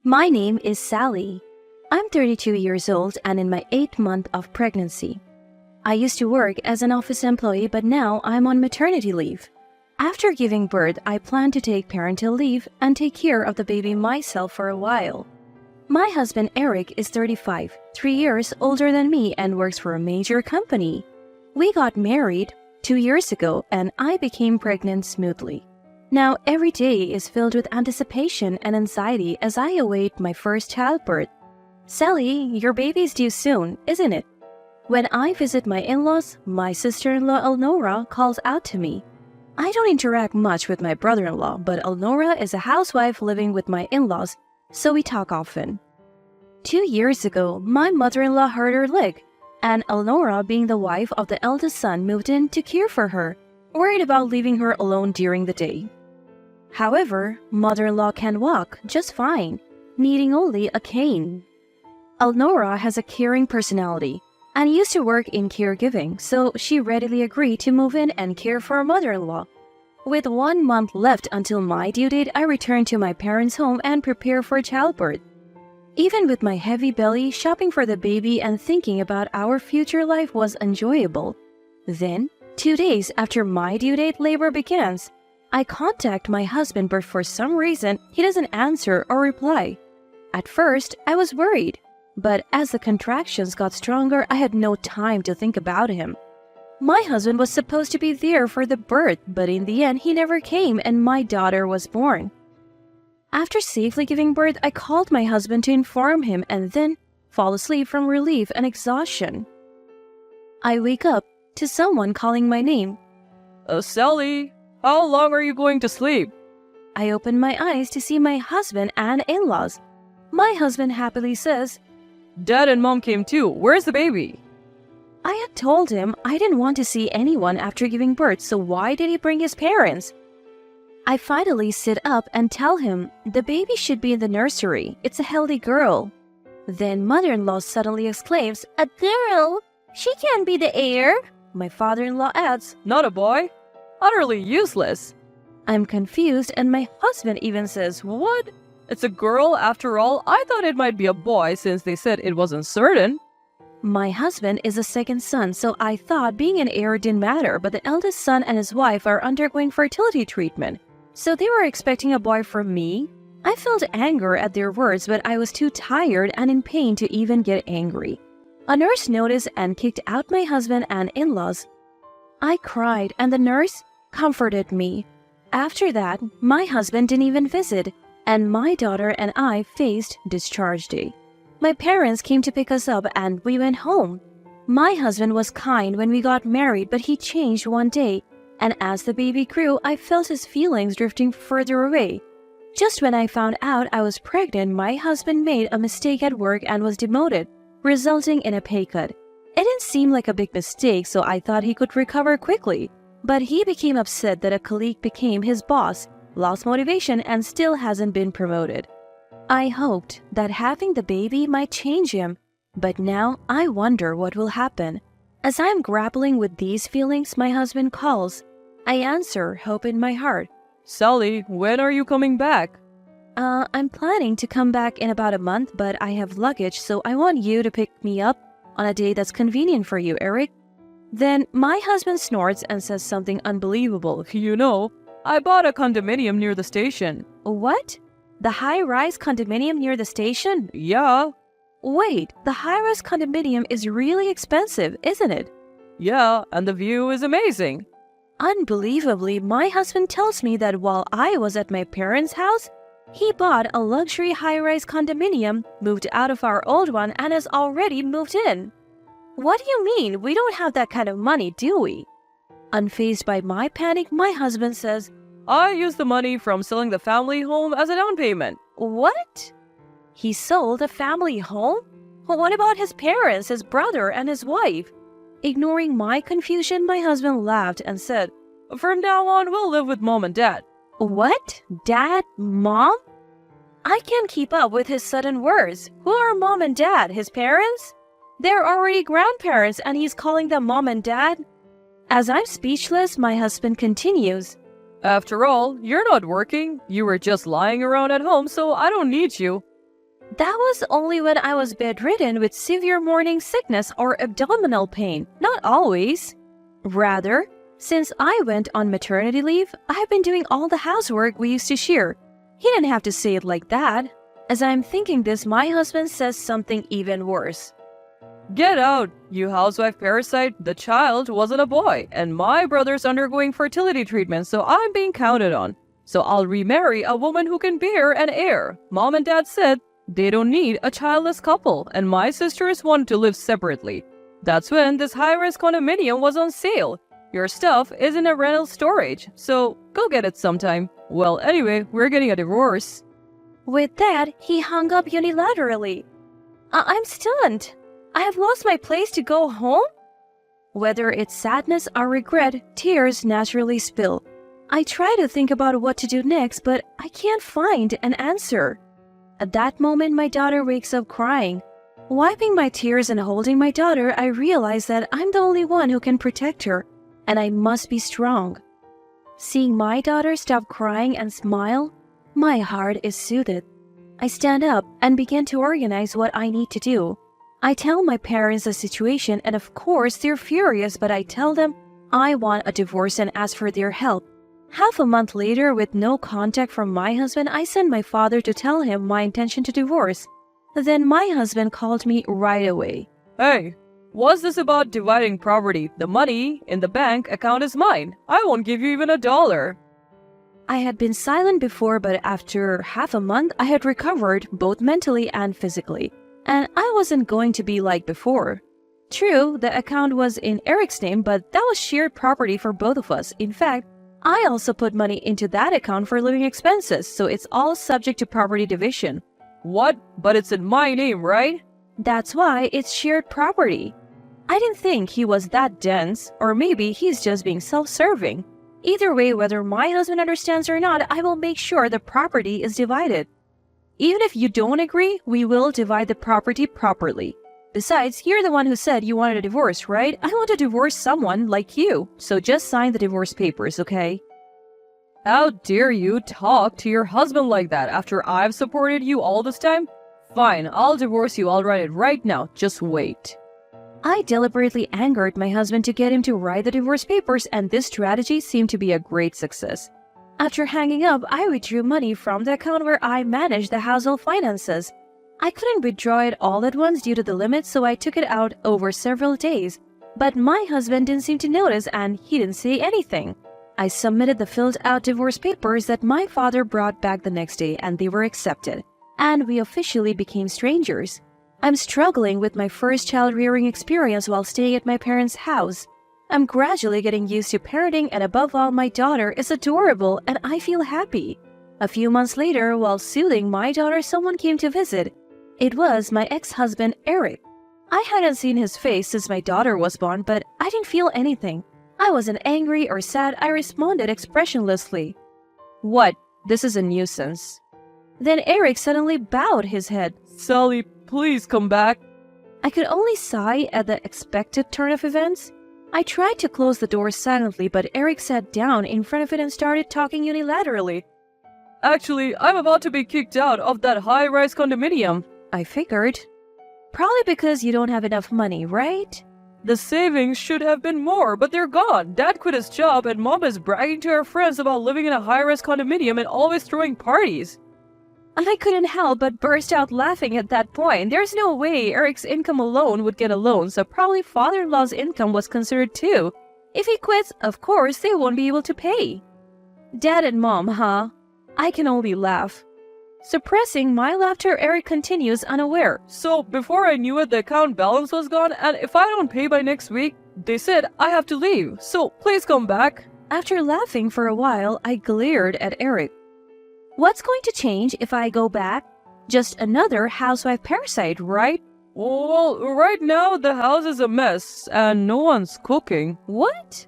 My name is Sally. I'm 32 years old and in my 8th month of pregnancy. I used to work as an office employee, but now I'm on maternity leave. After giving birth, I plan to take parental leave and take care of the baby myself for a while. My husband Eric is 35, 3 years older than me and works for a major company. We got married 2 years ago and I became pregnant smoothly. Now every day is filled with anticipation and anxiety as I await my first childbirth. Sally, your baby's due soon, isn't it? When I visit my in-laws, my sister-in-law Elnora calls out to me. I don't interact much with my brother-in-law, but Elnora is a housewife living with my in-laws, so we talk often. 2 years ago, my mother-in-law hurt her leg, and Elnora, being the wife of the eldest son, moved in to care for her, worried about leaving her alone during the day. However, mother-in-law can walk just fine, needing only a cane. Elnora has a caring personality and used to work in caregiving, so she readily agreed to move in and care for her mother-in-law. With 1 month left until my due date, I returned to my parents' home and prepare for childbirth. Even with my heavy belly, shopping for the baby and thinking about our future life was enjoyable. Then, 2 days after my due date, labor begins. I contact my husband, but for some reason, he doesn't answer or reply. At first, I was worried, but as the contractions got stronger, I had no time to think about him. My husband was supposed to be there for the birth, but in the end, he never came and my daughter was born. After safely giving birth, I called my husband to inform him and then fall asleep from relief and exhaustion. I wake up to someone calling my name. Sally, how long are you going to sleep? I open my eyes to see my husband and in-laws. My husband happily says, Dad and Mom came too. Where's the baby? I had told him I didn't want to see anyone after giving birth, so why did he bring his parents? I finally sit up and tell him the baby should be in the nursery. It's a healthy girl. Then mother-in-law suddenly exclaims, "A girl? She can't be the heir." My father-in-law adds, Not a boy? Utterly useless. I'm confused and my husband even says, What? It's a girl after all? I thought it might be a boy since they said it wasn't certain. My husband is a second son, so I thought being an heir didn't matter, but the eldest son and his wife are undergoing fertility treatment, so they were expecting a boy from me. I felt anger at their words, but I was too tired and in pain to even get angry. A nurse noticed and kicked out my husband and in-laws. I cried and the nurse comforted me. After that, my husband didn't even visit, and my daughter and I faced discharge day. My parents came to pick us up and we went home. My husband was kind when we got married, but he changed one day, and as the baby grew, I felt his feelings drifting further away. Just when I found out I was pregnant, my husband made a mistake at work and was demoted, resulting in a pay cut. It didn't seem like a big mistake, so I thought he could recover quickly. But he became upset that a colleague became his boss, lost motivation, and still hasn't been promoted. I hoped that having the baby might change him, but now I wonder what will happen. As I'm grappling with these feelings, my husband calls. I answer, hope in my heart. Sally, when are you coming back? I'm planning to come back in about a month, but I have luggage, so I want you to pick me up on a day that's convenient for you, Eric. Then my husband snorts and says something unbelievable. You know, I bought a condominium near the station. What? The high-rise condominium near the station? Yeah. Wait, the high-rise condominium is really expensive, isn't it? Yeah, and the view is amazing. Unbelievably, my husband tells me that while I was at my parents' house, he bought a luxury high-rise condominium, moved out of our old one, and has already moved in. What do you mean? We don't have that kind of money, do we? Unfazed by my panic, my husband says, I used the money from selling the family home as a down payment. What? He sold a family home? Well, what about his parents, his brother, and his wife? Ignoring my confusion, my husband laughed and said, From now on, we'll live with Mom and Dad. What? Dad? Mom? I can't keep up with his sudden words. Who are Mom and Dad? His parents? They're already grandparents and he's calling them Mom and Dad? As I'm speechless, my husband continues. After all, you're not working. You were just lying around at home, so I don't need you. That was only when I was bedridden with severe morning sickness or abdominal pain, not always. Rather, since I went on maternity leave, I've been doing all the housework we used to share. He didn't have to say it like that. As I'm thinking this, my husband says something even worse. Get out, you housewife parasite. The child wasn't a boy, and my brother's undergoing fertility treatment, so I'm being counted on. So I'll remarry a woman who can bear an heir. Mom and Dad said they don't need a childless couple, and my sisters wanted to live separately. That's when this high-rise condominium was on sale. Your stuff is in a rental storage, so go get it sometime. Well, anyway, we're getting a divorce. With that, he hung up unilaterally. I'm stunned. I have lost my place to go home? Whether it's sadness or regret, tears naturally spill. I try to think about what to do next, but I can't find an answer. At that moment, my daughter wakes up crying. Wiping my tears and holding my daughter, I realize that I'm the only one who can protect her, and I must be strong. Seeing my daughter stop crying and smile, my heart is soothed. I stand up and begin to organize what I need to do. I tell my parents the situation, and of course they're furious, but I tell them I want a divorce and ask for their help. Half a month later, with no contact from my husband, I sent my father to tell him my intention to divorce. Then my husband called me right away. Hey, what's this about dividing property? The money in the bank account is mine. I won't give you even $1. I had been silent before, but after half a month, I had recovered both mentally and physically. And I wasn't going to be like before. True, the account was in Eric's name, but that was shared property for both of us. In fact, I also put money into that account for living expenses, so it's all subject to property division. What? But it's in my name, right? That's why it's shared property. I didn't think he was that dense, or maybe he's just being self-serving. Either way, whether my husband understands or not, I will make sure the property is divided. Even if you don't agree, we will divide the property properly. Besides, you're the one who said you wanted a divorce, right? I want to divorce someone like you, so just sign the divorce papers, okay? How dare you talk to your husband like that after I've supported you all this time? Fine, I'll divorce you. I'll write it right now. Just wait. I deliberately angered my husband to get him to write the divorce papers, and this strategy seemed to be a great success. After hanging up, I withdrew money from the account where I managed the household finances. I couldn't withdraw it all at once due to the limit, so I took it out over several days. But my husband didn't seem to notice, and he didn't say anything. I submitted the filled-out divorce papers that my father brought back the next day, and they were accepted. And we officially became strangers. I'm struggling with my first child-rearing experience while staying at my parents' house. I'm gradually getting used to parenting, and above all, my daughter is adorable, and I feel happy. A few months later, while soothing my daughter, someone came to visit. It was my ex-husband, Eric. I hadn't seen his face since my daughter was born, but I didn't feel anything. I wasn't angry or sad. I responded expressionlessly. What? This is a nuisance. Then Eric suddenly bowed his head. Sally, please come back. I could only sigh at the expected turn of events. I tried to close the door silently, but Eric sat down in front of it and started talking unilaterally. Actually, I'm about to be kicked out of that high-rise condominium. I figured. Probably because you don't have enough money, right? The savings should have been more, but they're gone. Dad quit his job and Mom is bragging to her friends about living in a high-rise condominium and always throwing parties. I couldn't help but burst out laughing at that point. There's no way Eric's income alone would get a loan, so probably father-in-law's income was considered too. If he quits, of course, they won't be able to pay. Dad and Mom, huh? I can only laugh. Suppressing my laughter, Eric continues unaware. So, before I knew it, the account balance was gone, and if I don't pay by next week, they said I have to leave, so please come back. After laughing for a while, I glared at Eric. What's going to change if I go back? Just another housewife parasite, right? Well, right now the house is a mess, and no one's cooking. What?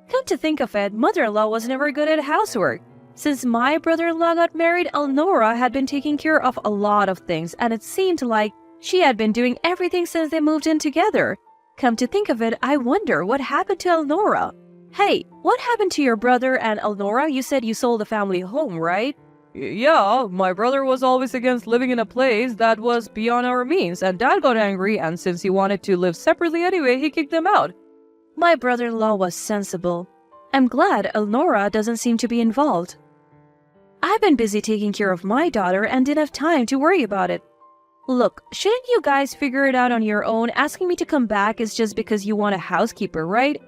Come to think of it, mother-in-law was never good at housework. Since my brother-in-law got married, Elnora had been taking care of a lot of things, and it seemed like she had been doing everything since they moved in together. Come to think of it, I wonder what happened to Elnora. Hey, what happened to your brother and Elnora? You said you sold the family home, right? Yeah, my brother was always against living in a place that was beyond our means, and Dad got angry, and since he wanted to live separately anyway, he kicked them out. My brother-in-law was sensible. I'm glad Elnora doesn't seem to be involved. I've been busy taking care of my daughter and didn't have time to worry about it. Look, shouldn't you guys figure it out on your own? Asking me to come back is just because you want a housekeeper, right?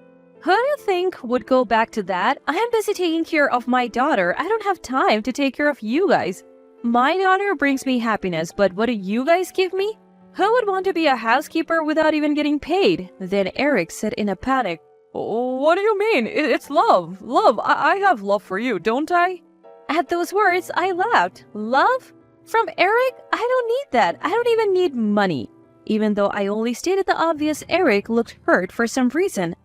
Who do you think would go back to that? I am busy taking care of my daughter. I don't have time to take care of you guys. My daughter brings me happiness, but what do you guys give me? Who would want to be a housekeeper without even getting paid? Then Eric said in a panic, What do you mean? It's love. Love. I have love for you, don't I? At those words, I laughed. Love? From Eric? I don't need that. I don't even need money. Even though I only stated the obvious, Eric looked hurt for some reason.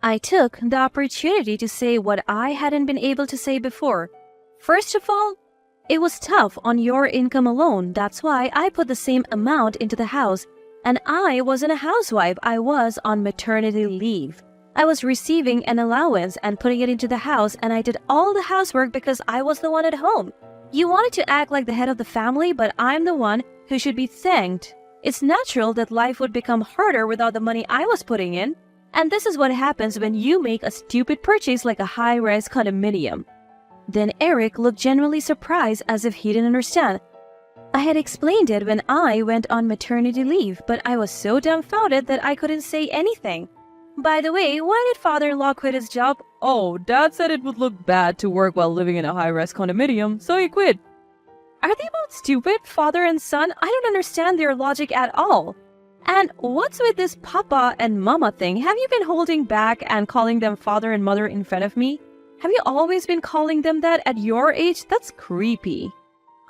I took the opportunity to say what I hadn't been able to say before. First of all, it was tough on your income alone. That's why I put the same amount into the house. And I wasn't a housewife. I was on maternity leave. I was receiving an allowance and putting it into the house, and I did all the housework because I was the one at home. You wanted to act like the head of the family, but I'm the one who should be thanked. It's natural that life would become harder without the money I was putting in. And this is what happens when you make a stupid purchase like a high-rise condominium. Then Eric looked genuinely surprised as if he didn't understand. I had explained it when I went on maternity leave, but I was so dumbfounded that I couldn't say anything. By the way, why did father-in-law quit his job? Oh, Dad said it would look bad to work while living in a high-rise condominium, so he quit. Are they both stupid, father and son? I don't understand their logic at all. And what's with this papa and mama thing? Have you been holding back and calling them father and mother in front of me? Have you always been calling them that at your age? That's creepy.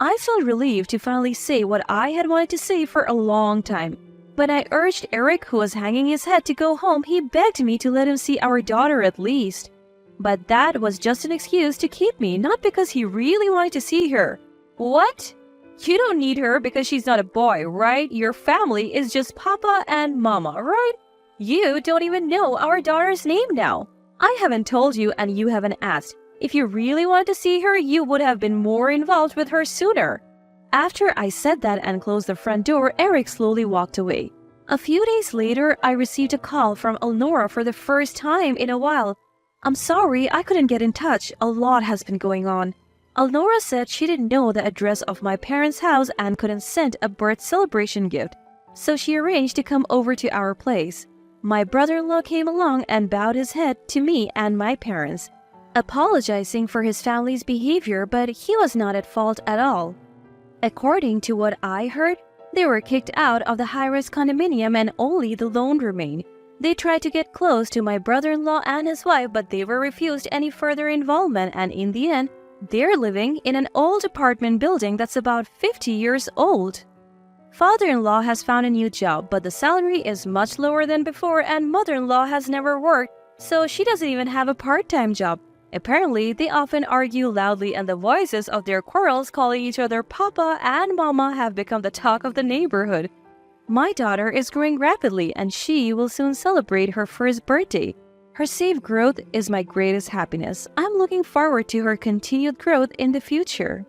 I felt relieved to finally say what I had wanted to say for a long time. When I urged Eric, who was hanging his head, to go home, he begged me to let him see our daughter at least. But that was just an excuse to keep me, not because he really wanted to see her. What? You don't need her because she's not a boy, right? Your family is just Papa and Mama, right? You don't even know our daughter's name now. I haven't told you and you haven't asked. If you really wanted to see her, you would have been more involved with her sooner. After I said that and closed the front door, Eric slowly walked away. A few days later, I received a call from Elnora for the first time in a while. I'm sorry, I couldn't get in touch. A lot has been going on. Elnora said she didn't know the address of my parents' house and couldn't send a birth celebration gift, so she arranged to come over to our place. My brother-in-law came along and bowed his head to me and my parents, apologizing for his family's behavior, but he was not at fault at all. According to what I heard, they were kicked out of the high-rise condominium and only the loan remained. They tried to get close to my brother-in-law and his wife, but they were refused any further involvement, and in the end, they're living in an old apartment building that's about 50 years old. Father-in-law has found a new job, but the salary is much lower than before, and mother-in-law has never worked, so she doesn't even have a part-time job. Apparently, they often argue loudly, and the voices of their quarrels calling each other Papa and Mama have become the talk of the neighborhood. My daughter is growing rapidly, and she will soon celebrate her first birthday. Her safe growth is my greatest happiness. I'm looking forward to her continued growth in the future.